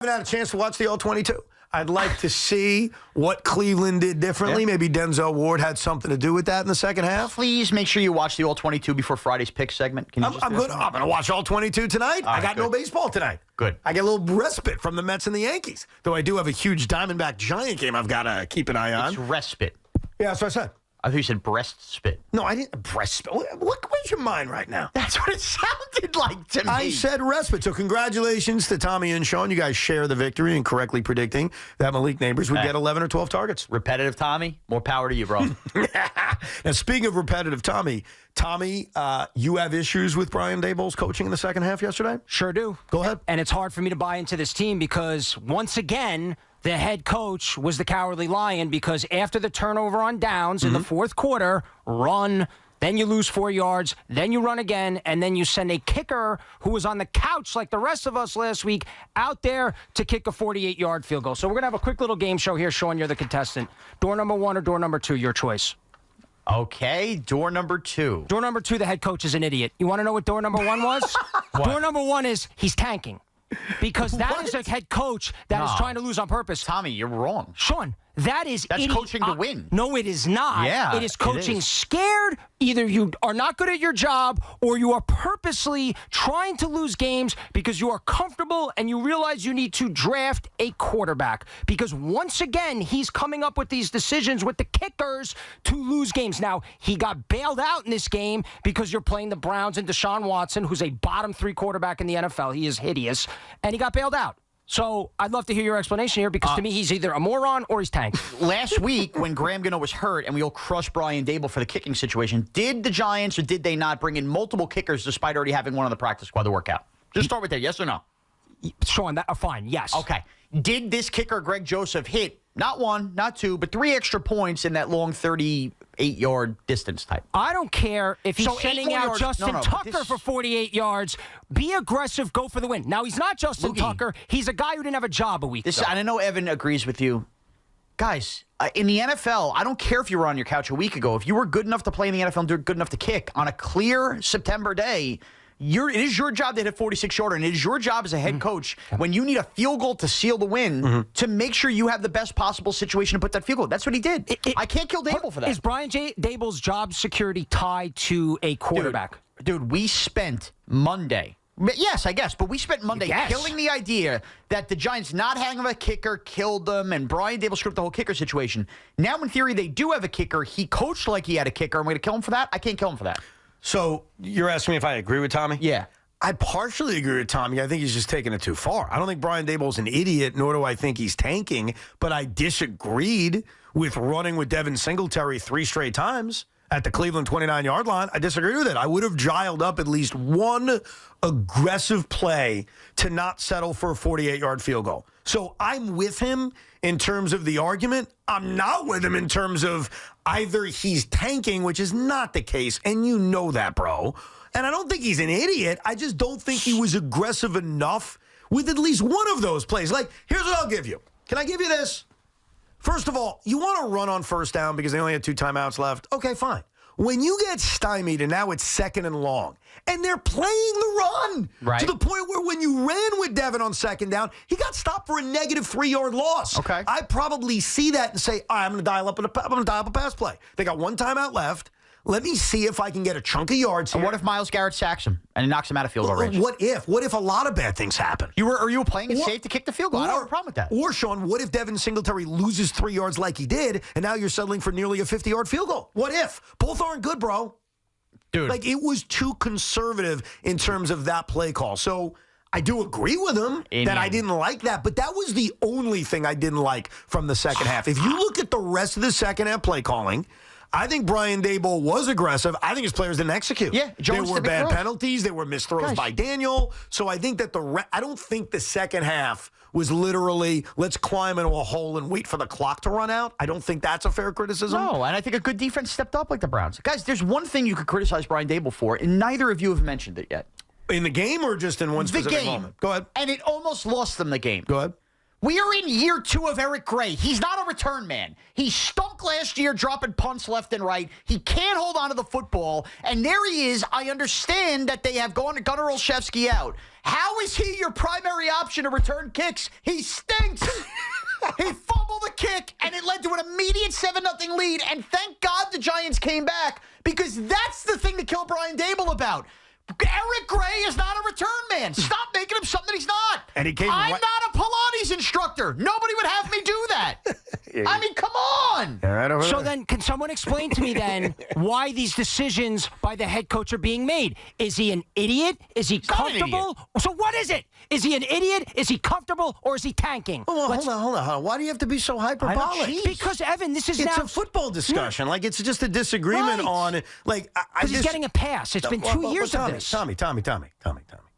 haven't had a chance to watch the All-22. I'd like to see what Cleveland did differently. Maybe Denzel Ward had something to do with that in the second half. Please make sure you watch the All-22 before Friday's pick segment. Can you I'm going to watch All-22 tonight. I got no baseball tonight. Good. I get a little respite from the Mets and the Yankees. Though I do have a huge Diamondback Giant game I've got to keep an eye on. It's respite. Yeah, that's what I said. I thought you said breast spit. No, I didn't. Breast spit. Where's your mind right now? That's what it sounded like to me. I said respite. So congratulations to Tommy and Sean. You guys share the victory in correctly predicting that Malik Neighbors would get 11 or 12 targets. Repetitive Tommy, more power to you, bro. Now, speaking of repetitive Tommy, you have issues with Brian Daboll's coaching in the second half yesterday? Sure do. Go ahead. And it's hard for me to buy into this team because, once again, the head coach was the cowardly lion because after the turnover on downs in the fourth quarter, run, then you lose 4 yards, then you run again, and then you send a kicker who was on the couch like the rest of us last week out there to kick a 48-yard field goal. So we're going to have a quick little game show here. Sean, you're the contestant. Door number 1 or door number 2, your choice. Okay, door number 2. Door number 2, the head coach is an idiot. You want to know what door number 1 was? Door number 1 is he's tanking. Because that is a head coach that is trying to lose on purpose. Tommy, you're wrong. Sean, that's coaching to win. No, it is not. Yeah, it is coaching scared. Either you are not good at your job or you are purposely trying to lose games because you are comfortable and you realize you need to draft a quarterback. Because once again, he's coming up with these decisions with the kickers to lose games. Now, he got bailed out in this game because you're playing the Browns and Deshaun Watson, who's a bottom 3 quarterback in the NFL. He is hideous. And he got bailed out. So I'd love to hear your explanation here because to me he's either a moron or he's tanked. Last week when Graham Gano was hurt and we all crushed Brian Daboll for the kicking situation, did the Giants or did they not bring in multiple kickers despite already having one on the practice squad to work out? Just start with that, yes or no? Sean, fine, yes. Okay. Did this kicker, Greg Joseph, hit not 1, not 2, but 3 extra points in that long 38-yard distance type? I don't care if he's sending out Justin Tucker for 48 yards. Be aggressive, go for the win. Now, he's not Justin Tucker. He's a guy who didn't have a job a week ago. I know Evan agrees with you. Guys, in the NFL, I don't care if you were on your couch a week ago. If you were good enough to play in the NFL and good enough to kick on a clear September day, it is your job to hit 46-yarder, and it is your job as a head coach when you need a field goal to seal the win to make sure you have the best possible situation to put that field goal. That's what he did. I can't kill Daboll for that. Is Brian Daboll's job security tied to a quarterback? Dude, we spent Monday. Yes, I guess, but we spent Monday killing the idea that the Giants not having a kicker killed them, and Brian Daboll screwed up the whole kicker situation. Now, in theory, they do have a kicker. He coached like he had a kicker. I'm going to kill him for that? I can't kill him for that. So you're asking me if I agree with Tommy? Yeah. I partially agree with Tommy. I think he's just taking it too far. I don't think Brian Daboll's an idiot, nor do I think he's tanking, but I disagreed with running with Devin Singletary 3 straight times at the Cleveland 29-yard line. I disagree with it. I would have dialed up at least one aggressive play to not settle for a 48-yard field goal. So I'm with him in terms of the argument. I'm not with him in terms of either he's tanking, which is not the case, and you know that, bro. And I don't think he's an idiot. I just don't think he was aggressive enough with at least one of those plays. Like, here's what I'll give you. Can I give you this? First of all, you want to run on first down because they only had 2 timeouts left? Okay, fine. When you get stymied and now it's 2nd and long, and they're playing the run to the point where when you ran with Devin on 2nd down, he got stopped for a negative 3-yard loss. Okay. I probably see that and say, all right, I'm going to dial up a pass play. They got 1 timeout left. Let me see if I can get a chunk of yards here. And what if Myles Garrett sacks him and knocks him out of field goal range? What if? What if a lot of bad things happen? Are you playing it safe to kick the field goal? I don't have a problem with that. Or, Sean, what if Devin Singletary loses 3 yards like he did, and now you're settling for nearly a 50-yard field goal? What if? Both aren't good, bro. Dude. Like, it was too conservative in terms of that play call. So I do agree with him that I didn't like that, but that was the only thing I didn't like from the second half. If you look at the rest of the second half play calling, I think Brian Daboll was aggressive. I think his players didn't execute. Yeah, there were bad penalties. There were missed throws by Daniel. So I think that I don't think the second half was literally, let's climb into a hole and wait for the clock to run out. I don't think that's a fair criticism. No, and I think a good defense stepped up like the Browns. Guys, there's one thing you could criticize Brian Daboll for, and neither of you have mentioned it yet. In the game or just in one specific moment? Go ahead. And it almost lost them the game. Go ahead. We are in year 2 of Eric Gray. He's not a return man. He stunk last year dropping punts left and right. He can't hold on to the football. And there he is. I understand that they have gone to Gunnar Olszewski out. How is he your primary option to return kicks? He stinks. He fumbled the kick, and it led to an immediate 7-0 lead. And thank God the Giants came back, because that's the thing to kill Brian Daboll about. Eric Gray is not a return man. Stop making him something that he's not. And he came I'm not a Pilates instructor. Nobody would have me do that. I mean, come on. Yeah, right over So there. then, can someone explain to me then why these decisions by the head coach are being made? Is he an idiot? Is he comfortable? So what is it? Is he an idiot? Is he comfortable? Or is he tanking? Oh, well, hold on. Why do you have to be so hyperbolic? Because, Evan, this is It's now... a football discussion. Like, it's just a disagreement on, like... Because he's getting a pass. It's been 2 years of this. Tommy.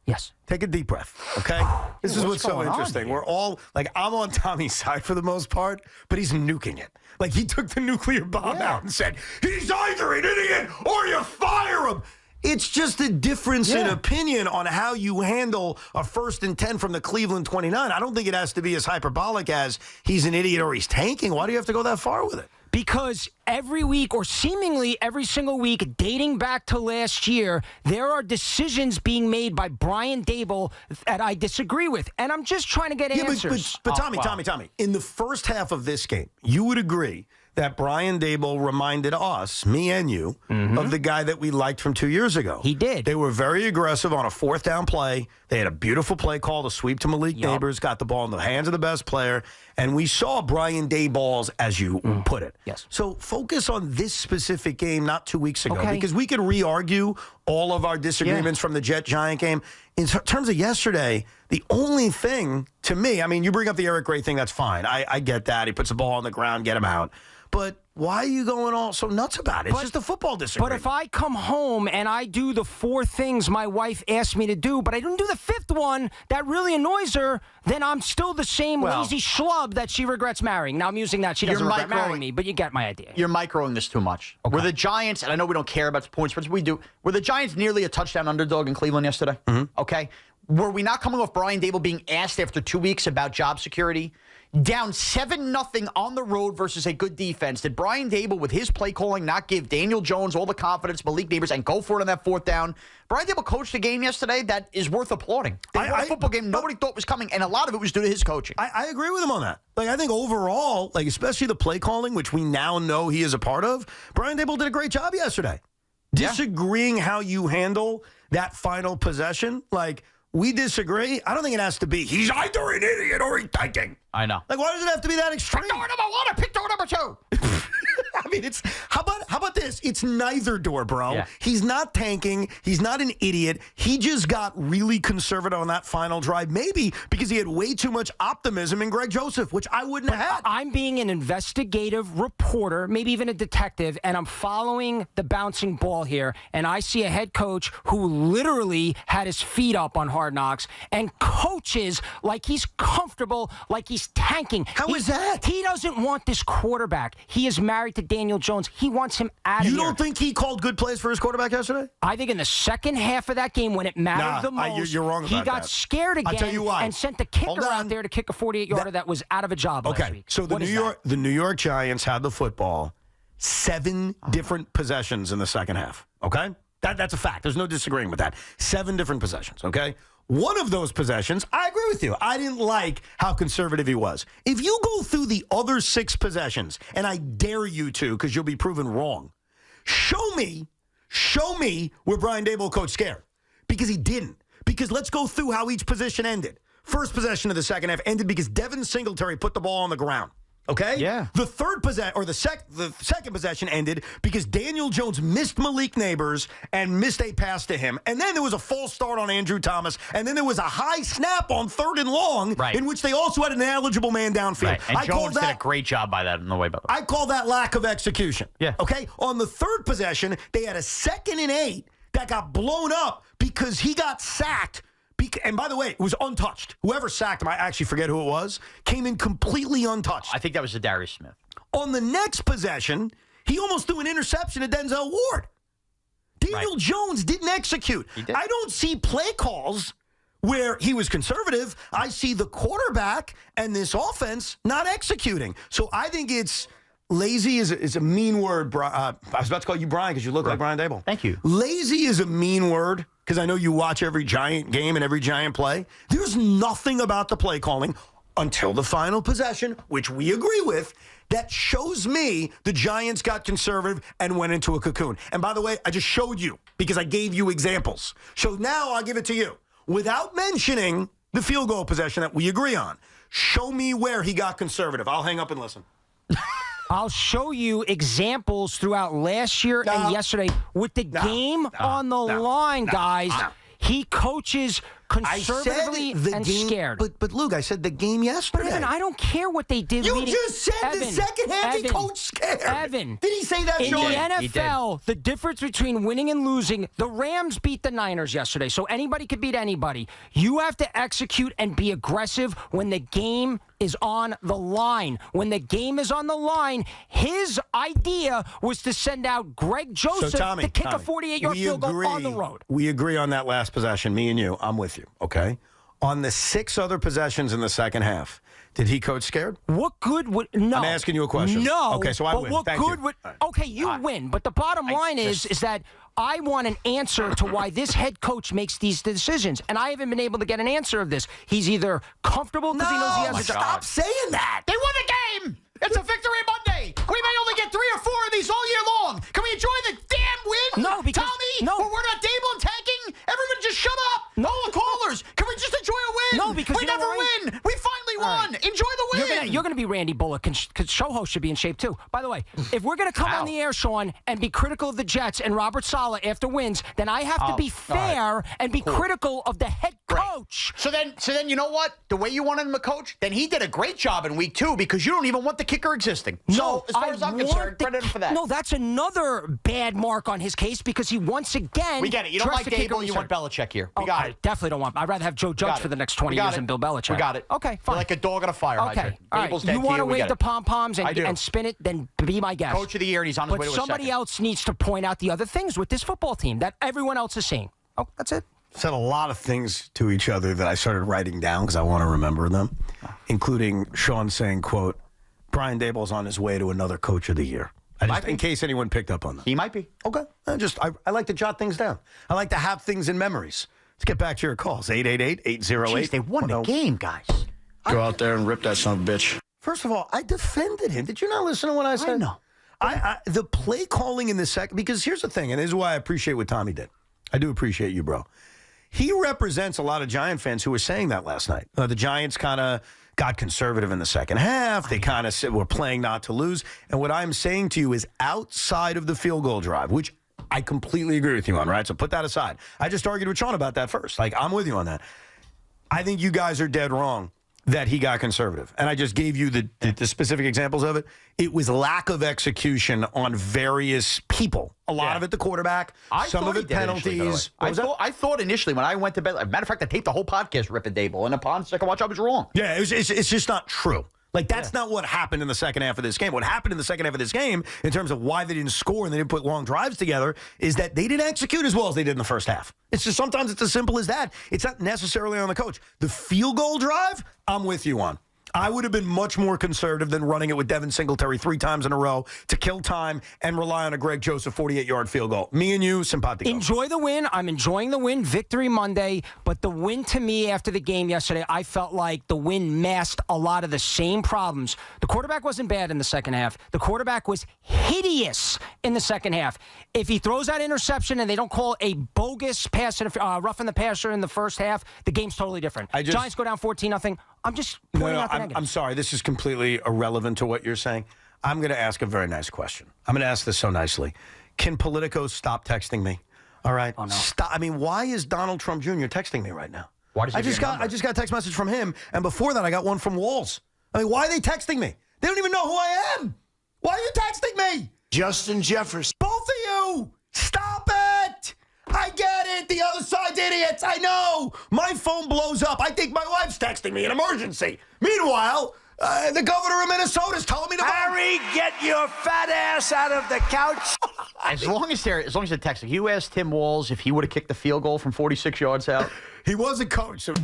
Yes. Take a deep breath, okay? This is what's so going on interesting. here? We're all, like, I'm on Tommy's side for the most part, but he's nuking it. Like, he took the nuclear bomb out and said, he's either an idiot or you fire him. It's just a difference in opinion on how you handle a 1st and 10 from the Cleveland 29. I don't think it has to be as hyperbolic as he's an idiot or he's tanking. Why do you have to go that far with it? Because every week, or seemingly every single week, dating back to last year, there are decisions being made by Brian Daboll that I disagree with. And I'm just trying to get answers. But Tommy, in the first half of this game, you would agree that Brian Daboll reminded us, me and you, of the guy that we liked from 2 years ago. He did. They were very aggressive on a 4th down play. They had a beautiful play call to sweep to Malik Neighbors, got the ball in the hands of the best player, and we saw Brian Daboll's, as you put it. Yes. So focus on this specific game, not 2 weeks ago, Okay. because we could re-argue all of our disagreements from the Jet-Giant game. In terms of yesterday, the only thing, to me, I mean, you bring up the Eric Gray thing, that's fine. I get that. He puts the ball on the ground, get him out. But why are you going all so nuts about it? It's just a football disagreement. But if I come home and I do the 4 things my wife asked me to do, but I didn't do the 5th one that really annoys her, then I'm still the same lazy schlub that she regrets marrying. Now, I'm using that. She doesn't regret marrying me, but you get my idea. You're microing this too much. Okay. Were the Giants, and I know we don't care about the points, but we do, were the Giants nearly a touchdown underdog in Cleveland yesterday? Okay. Were we not coming off Brian Daboll being asked after 2 weeks about job security? Down 7-0 on the road versus a good defense. Did Brian Daboll, with his play calling, not give Daniel Jones all the confidence, Malik Neighbors, and go for it on that 4th down? Brian Daboll coached a game yesterday that is worth applauding. They won a football game nobody thought was coming, and a lot of it was due to his coaching. I agree with him on that. Like, I think overall, like, especially the play calling, which we now know he is a part of, Brian Daboll did a great job yesterday. Disagreeing how you handle that final possession, like, we disagree. I don't think it has to be, he's either an idiot or he's tanking. I know. Like, why does it have to be that extreme? Pick door number 1 or pick door number 2. I mean, it's how about this? It's neither door, bro. Yeah. He's not tanking. He's not an idiot. He just got really conservative on that final drive, maybe because he had way too much optimism in Greg Joseph, which I wouldn't have had. I'm being an investigative reporter, maybe even a detective, and I'm following the bouncing ball here, and I see a head coach who literally had his feet up on Hard Knocks and coaches like he's comfortable, like he's tanking. How is that? He doesn't want this quarterback. He is married to Daniel Jones. He wants him out of here. You don't think he called good plays for his quarterback yesterday? I think in the second half of that game, when it mattered the most, you're wrong about he got that. scared again I'll tell you why. and sent the kicker out there to kick a 48-yarder that was out of a job last week. So the New York Giants had the football 7 different possessions in the second half. Okay? That's a fact. There's no disagreeing with that. 7 different possessions, okay? One of those possessions, I agree with you. I didn't like how conservative he was. If you go through the other 6 possessions, and I dare you to because you'll be proven wrong, show me where Brian Daboll coached scared. Because he didn't. Because let's go through how each position ended. First possession of the second half ended because Devin Singletary put the ball on the ground. Okay? Yeah. The third possession, or the second possession ended because Daniel Jones missed Malik Neighbors and missed a pass to him. And then there was a false start on Andrew Thomas. And then there was a high snap on 3rd and long in which they also had an ineligible man downfield. Right. And Jones did a great job by that in the way, by the way. I call that lack of execution. Yeah. Okay? On the third possession, they had a 2nd and 8 that got blown up because he got sacked. And by the way, it was untouched. Whoever sacked him, I actually forget who it was, came in completely untouched. I think that was Darius Smith. On the next possession, he almost threw an interception to Denzel Ward. Daniel Jones didn't execute. He did. I don't see play calls where he was conservative. I see the quarterback and this offense not executing. So I think it's lazy is a mean word. I was about to call you Brian because you look like Brian Daboll. Thank you. Lazy is a mean word because I know you watch every Giant game and every Giant play. There's nothing about the play calling until the final possession, which we agree with, that shows me the Giants got conservative and went into a cocoon. And by the way, I just showed you because I gave you examples. So now I'll give it to you. Without mentioning the field goal possession that we agree on, show me where he got conservative. I'll hang up and listen. I'll show you examples throughout last year and yesterday with the game on the line, guys. He coaches conservatively and game, scared. But Luke, I said the game yesterday. But Evan, I don't care what they did. You just said the second half he coached scared. Evan, did he say that, Sean? In the NFL, the difference between winning and losing, the Rams beat the Niners yesterday, so anybody could beat anybody. You have to execute and be aggressive when the game is on the line. When the game is on the line, his idea was to send out Greg Joseph to kick a 48-yard field goal on the road. We agree on that last possession, me and you. I'm with you, okay? On the 6 other possessions in the second half, did he coach scared? What good would... No. I'm asking you a question. No. Okay, so I win. What Thank good you. would... Okay, you win. But the bottom line is that I want an answer to why this head coach makes these decisions. And I haven't been able to get an answer of this. He's either comfortable because he knows he has a job. Stop saying that. They won the game. It's a victory Monday. We may only get 3 or 4 of these all year long. Can we enjoy the damn win? No, because... Tommy, No. we're not Daboll and tanking. Everyone just shut up. No. All the callers. Can we just enjoy a win? No, because we you know never why? win. We finally won. right. Enjoy the win. You're gonna be Randy Bullock, because show host should be in shape too. By the way, if we're gonna come on the air, Sean, and be critical of the Jets and Robert Saleh after wins, then I have to be fair and be critical of the head coach. So then you know what? The way you wanted him to coach, then he did a great job in week 2 because you don't even want the kicker existing. So as far as I'm concerned, credit him for that. No, that's another bad mark on his case because he once again. We get it. You don't like Daboll, you want Belichick here. We got I it. definitely don't want. I'd rather have Joe Judge for the next 20 years than Bill Belichick. We got it. Okay, fine. You're like a dog on a fire hydrant. Okay, all right. You want to wave the pom-poms and spin it, then be my guest. Coach of the year, and he's on his way to a second. But somebody else needs to point out the other things with this football team that everyone else is seeing. Oh, that's it. Said a lot of things to each other that I started writing down because I want to remember them, including Sean saying, quote, Brian Daboll's on his way to another coach of the year. In case anyone picked up on that. He might be. Okay. I like to jot things down. I like to have things in memories. Let's get back to your calls. 888-808. Jeez, they won the game, guys. Go out there and rip that son of a bitch. First of all, I defended him. Did you not listen to what I said? I know. The play calling in the second, because here's the thing, and this is why I appreciate what Tommy did. I do appreciate you, bro. He represents a lot of Giant fans who were saying that last night. The Giants kind of got conservative in the second half. They kind of said we're playing not to lose. And what I'm saying to you is outside of the field goal drive, which I completely agree with you on, right? So put that aside. I just argued with Sean about that first. Like, I'm with you on that. I think you guys are dead wrong that he got conservative. And I just gave you the specific examples of it. It was lack of execution on various people. A lot of it the quarterback, some of it penalties. I thought initially when I went to bed, as a matter of fact, I taped the whole podcast ripping Daboll, and upon second watch, I was wrong. Yeah, it's just not true. Like, that's not what happened in the second half of this game. What happened in the second half of this game, in terms of why they didn't score and they didn't put long drives together, is that they didn't execute as well as they did in the first half. It's just sometimes it's as simple as that. It's not necessarily on the coach. The field goal drive, I'm with you on. I would have been much more conservative than running it with Devin Singletary 3 times in a row to kill time and rely on a Greg Joseph 48-yard field goal. Me and you, simpatico. Enjoy the win. I'm enjoying the win. Victory Monday. But the win to me after the game yesterday, I felt like the win masked a lot of the same problems. The quarterback wasn't bad in the second half. The quarterback was hideous in the second half. If he throws that interception and they don't call a bogus pass, roughing the passer in the first half, the game's totally different. Giants go down 14-0. I'm just pointing out the negatives. I'm sorry. This is completely irrelevant to what you're saying. I'm going to ask a very nice question. I'm going to ask this so nicely. Can politicos stop texting me? All right? Oh, no. Stop. I mean, why is Donald Trump Jr. texting me right now? Why does he I just got a text message from him, and before that I got one from Walls. I mean, why are they texting me? They don't even know who I am. Why are you texting me? Justin Jefferson. Both of you! Stop it! I get it. The other side's idiots. I know. My phone blows up. I think my wife's texting me an emergency. Meanwhile, the governor of Minnesota is telling me to Harry, get your fat ass out of the couch. As long as they're texting. You asked Tim Walz if he would have kicked the field goal from 46 yards out. He was a coach. So